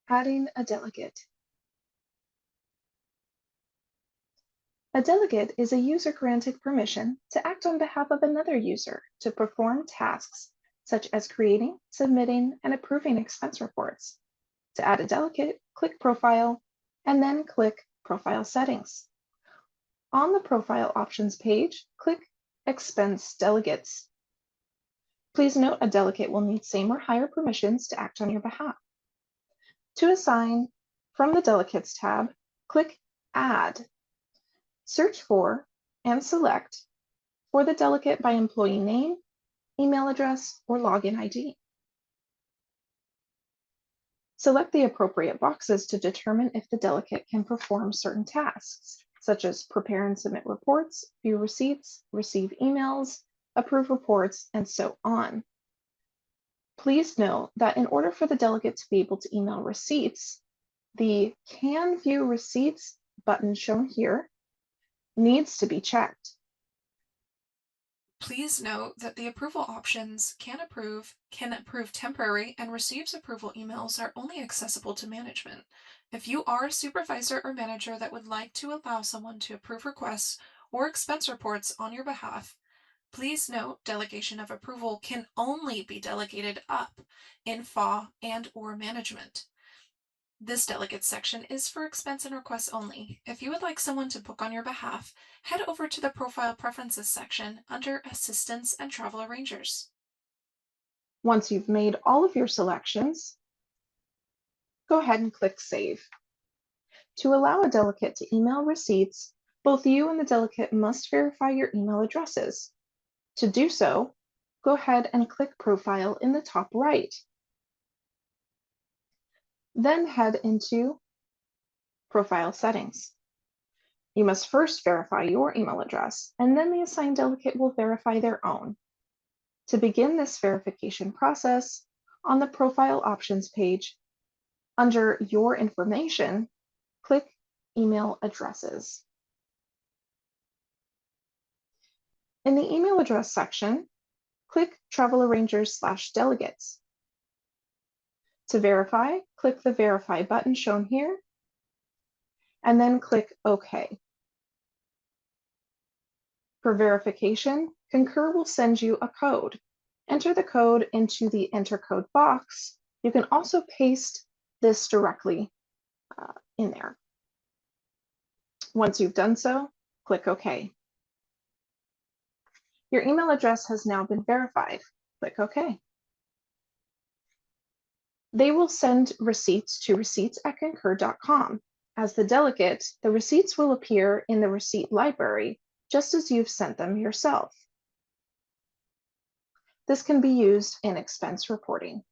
Adding a delegate. A delegate is a user granted permission to act on behalf of another user to perform tasks such as creating, submitting, and approving expense reports. To add a delegate, click Profile, and then click Profile Settings. On the Profile Options page, click Expense Delegates. Please note a delegate will need same or higher permissions to act on your behalf. To assign from the Delegates tab, click Add. Search for and select for the delegate by employee name, email address, or login ID. Select the appropriate boxes to determine if the delegate can perform certain tasks, such as prepare and submit reports, view receipts, receive emails, approve reports, and so on. Please note that in order for the delegate to be able to email receipts, the Can View Receipts button shown here needs to be checked. Please note that the approval options can approve temporary, and receives approval emails are only accessible to management. If you are a supervisor or manager that would like to allow someone to approve requests or expense reports on your behalf, please note delegation of approval can only be delegated up in FA and/or management. This delegate section is for expense and requests only. If you would like someone to book on your behalf, head over to the Profile Preferences section under Assistance and Travel Arrangers. Once you've made all of your selections, go ahead and click Save. To allow a delegate to email receipts, both you and the delegate must verify your email addresses. To do so, go ahead and click Profile in the top right. Then head into Profile Settings. You must first verify your email address, and then the assigned delegate will verify their own. To begin this verification process, on the Profile Options page, under Your Information, click Email Addresses. In the email address section, click Travel Arrangers/Delegates. To verify, click the Verify button shown here, and then click OK. For verification, Concur will send you a code. Enter the code into the Enter Code box. You can also paste this directly in there. Once you've done so, click OK. Your email address has now been verified. Click OK. They will send receipts to receipts@concur.com. As the delegate, the receipts will appear in the receipt library, just as you've sent them yourself. This can be used in expense reporting.